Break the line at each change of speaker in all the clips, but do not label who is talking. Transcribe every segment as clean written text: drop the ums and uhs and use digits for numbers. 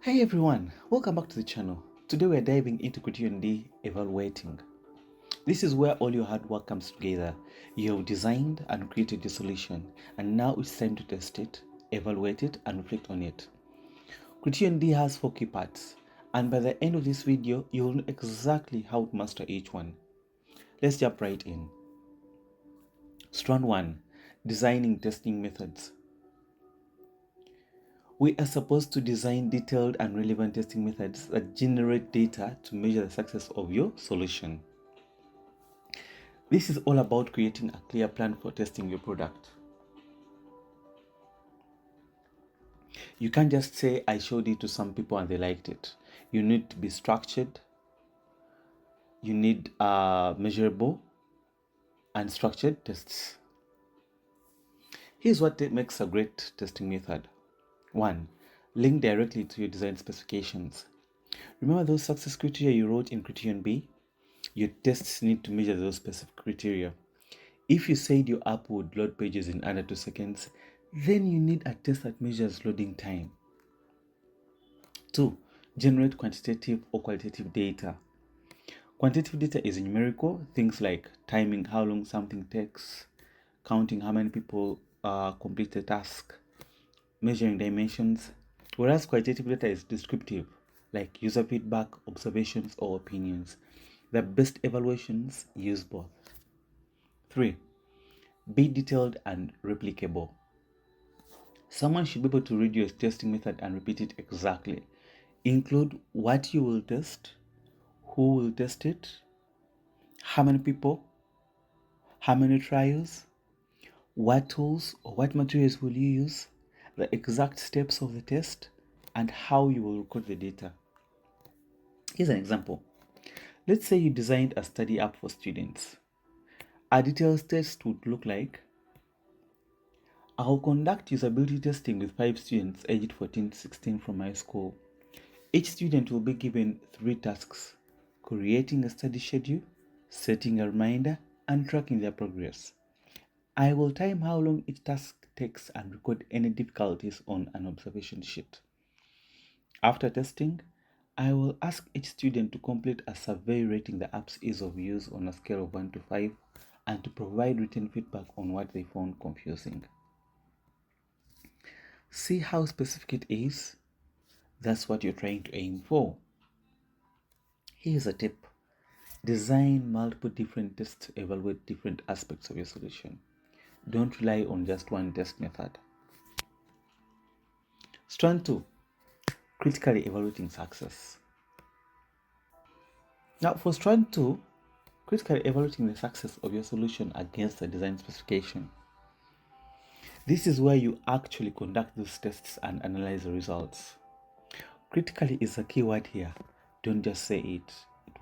Hey everyone, welcome back to the channel. Today we are diving into Criterion D evaluating. This is where all your hard work comes together. You have designed and created the solution, and now it's time to test it, evaluate it, and reflect on it. Criterion D has 4 key parts, and by the end of this video, you will know exactly how to master each one. Let's jump right in. Strand 1. Designing testing methods. We are supposed to design detailed and relevant testing methods that generate data to measure the success of your solution. This is all about creating a clear plan for testing your product. You can't just say, I showed it to some people and they liked it. You need to be structured. You need measurable and structured tests. Here's what makes a great testing method. 1. Link directly to your design specifications. Remember those success criteria you wrote in Criterion B? Your tests need to measure those specific criteria. If you said your app would load pages in under 2 seconds, then you need a test that measures loading time. 2. Generate quantitative or qualitative data. Quantitative data is numerical, things like timing how long something takes, counting how many people complete a task, measuring dimensions, whereas qualitative data is descriptive, like user feedback, observations, or opinions. The best evaluations use both. 3. Be detailed and replicable. Someone should be able to read your testing method and repeat it exactly. Include what you will test, who will test it, how many people, how many trials, what tools or what materials will you use, the exact steps of the test, and how you will record the data. Here's an example. Let's say you designed a study app for students. A detailed test would look like, I'll conduct usability testing with 5 students aged 14 to 16 from my school. Each student will be given 3 tasks: creating a study schedule, setting a reminder, and tracking their progress. I will time how long each task takes and record any difficulties on an observation sheet. After testing, I will ask each student to complete a survey rating the app's ease of use on a scale of 1 to 5 and to provide written feedback on what they found confusing. See how specific it is? That's what you're trying to aim for. Here's a tip. Design multiple different tests to evaluate different aspects of your solution. Don't rely on just one test method. Strand 2. Critically evaluating success. Now for Strand 2, critically evaluating the success of your solution against the design specification. This is where you actually conduct those tests and analyze the results. Critically is a key word here. Don't just say it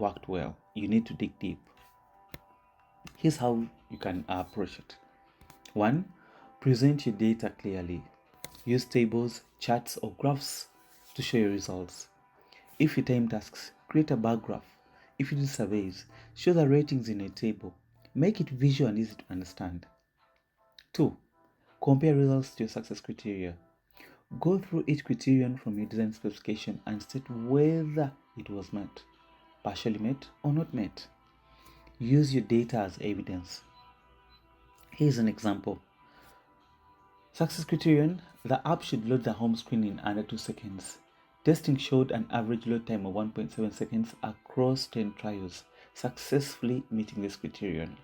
worked well. You need to dig deep. Here's how you can approach it. 1. Present your data clearly. Use tables, charts, or graphs to show your results. If you time tasks, create a bar graph. If you do surveys, show the ratings in a table. Make it visual and easy to understand. 2. Compare results to your success criteria. Go through each criterion from your design specification and state whether it was met, partially met, or not met. Use your data as evidence. Here's an example. Success criterion: the app should load the home screen in under 2 seconds. Testing showed an average load time of 1.7 seconds across 10 trials, successfully meeting this criterion.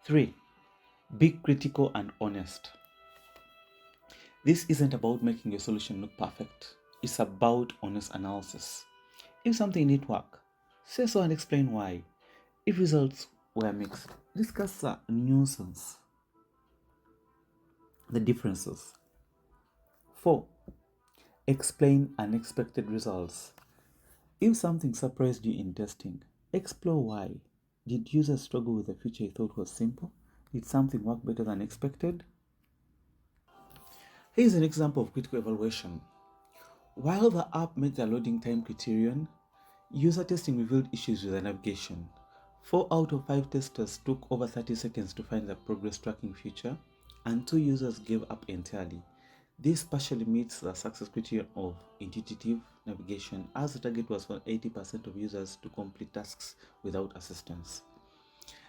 3. Be critical and honest. This isn't about making your solution look perfect. It's about honest analysis. If something didn't work, say so and explain why. If results were mixed, discuss the nuisance, the differences. 4. Explain unexpected results. If something surprised you in testing, explore why. Did users struggle with a feature you thought was simple? Did something work better than expected? Here's an example of critical evaluation. While the app met the loading time criterion, user testing revealed issues with the navigation. 4 out of 5 testers took over 30 seconds to find the progress tracking feature, and 2 users gave up entirely. This partially meets the success criterion of intuitive navigation, as the target was for 80% of users to complete tasks without assistance.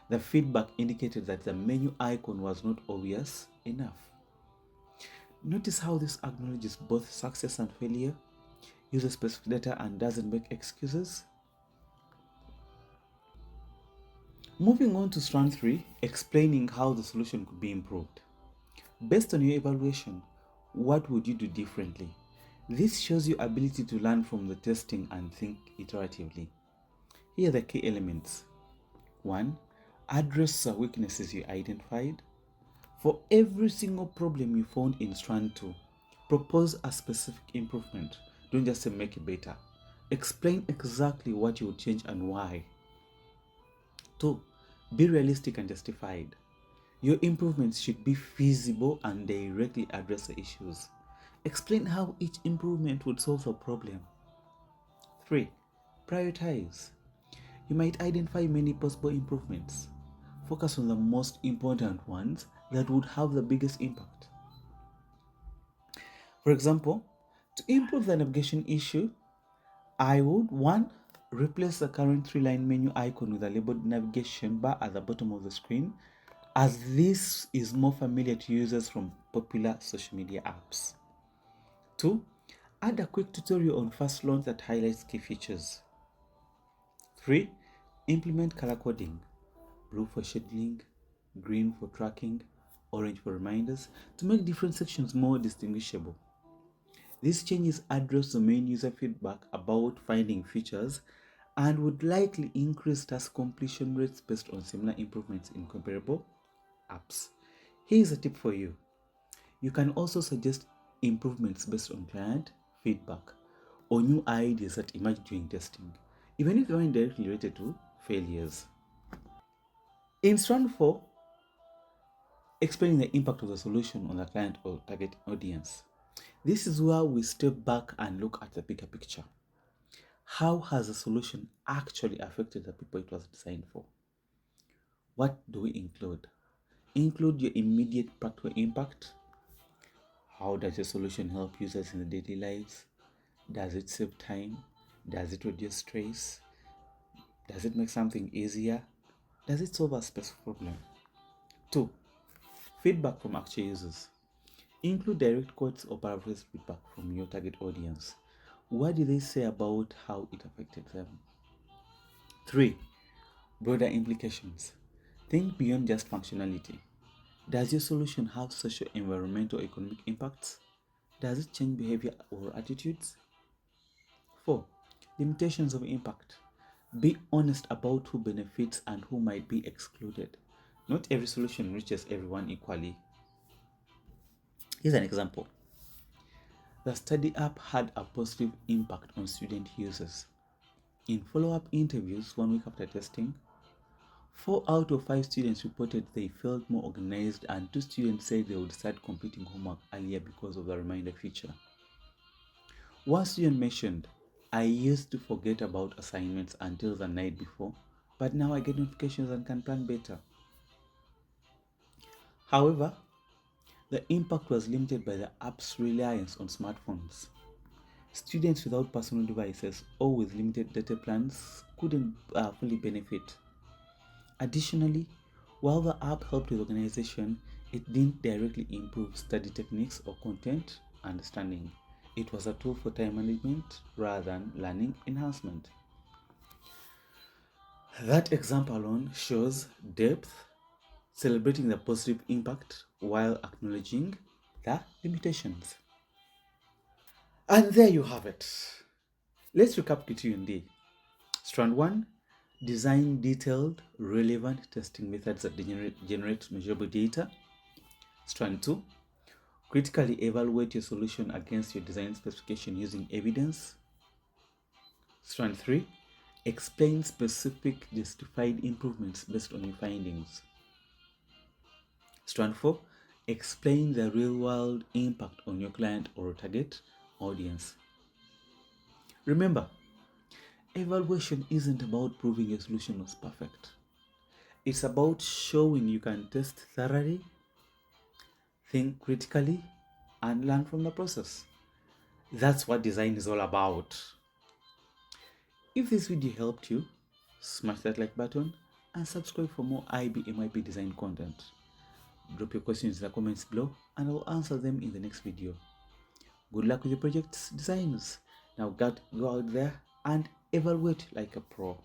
The feedback indicated that the menu icon was not obvious enough. Notice how this acknowledges both success and failure, user specific data, and doesn't make excuses. Moving on to strand 3, explaining how the solution could be improved. Based on your evaluation, what would you do differently? This shows your ability to learn from the testing and think iteratively. Here are the key elements. 1. Address the weaknesses you identified. For every single problem you found in strand 2, propose a specific improvement. Don't just say make it better. Explain exactly what you would change and why. 2. Be realistic and justified. Your improvements should be feasible and directly address the issues. Explain how each improvement would solve a problem. 3. Prioritize. You might identify many possible improvements. Focus on the most important ones that would have the biggest impact. For example, to improve the navigation issue, I would 1. Replace the current 3-line menu icon with a labeled navigation bar at the bottom of the screen, as this is more familiar to users from popular social media apps. 2. Add a quick tutorial on fast launch that highlights key features. 3. Implement color coding. Blue for scheduling, green for tracking, orange for reminders, to make different sections more distinguishable. These changes address the main user feedback about finding features and would likely increase task completion rates based on similar improvements in comparable apps. Here's a tip for you. You can also suggest improvements based on client feedback or new ideas that emerge during testing, even if they aren't directly related to failures. In strand 4, explaining the impact of the solution on the client or target audience. This is where we step back and look at the bigger picture. How has the solution actually affected the people it was designed for? What do we include? Include your immediate practical impact. How does your solution help users in their daily lives? Does it save time? Does it reduce stress? Does it make something easier? Does it solve a specific problem? 2. Feedback from actual users. Include direct quotes or paraphrased feedback from your target audience. What did they say about how it affected them? 3. Broader implications. Think beyond just functionality. Does your solution have social, environmental, economic impacts? Does it change behavior or attitudes? 4. Limitations of impact. Be honest about who benefits and who might be excluded. Not every solution reaches everyone equally. Here's an example. The study app had a positive impact on student users. In follow-up interviews 1 week after testing, 4 out of 5 students reported they felt more organized, and 2 students said they would start completing homework earlier because of the reminder feature. One student mentioned, I used to forget about assignments until the night before, but now I get notifications and can plan better. However, the impact was limited by the app's reliance on smartphones. Students without personal devices or with limited data plans couldn't fully benefit. Additionally, while the app helped with organization, it didn't directly improve study techniques or content understanding. It was a tool for time management rather than learning enhancement. That example alone shows depth, celebrating the positive impact while acknowledging the limitations. And there you have it. Let's recap Criterion D. Strand 1, design detailed, relevant testing methods that generate measurable data. Strand 2, critically evaluate your solution against your design specification using evidence. Strand 3, explain specific justified improvements based on your findings. Strand 4, explain the real-world impact on your client or target audience. Remember, evaluation isn't about proving your solution was perfect. It's about showing you can test thoroughly, think critically, and learn from the process. That's what design is all about. If this video helped you, smash that like button and subscribe for more MYP design content. Drop your questions in the comments below and I'll answer them in the next video. Good luck with your project's designs. Now go out there and evaluate like a pro.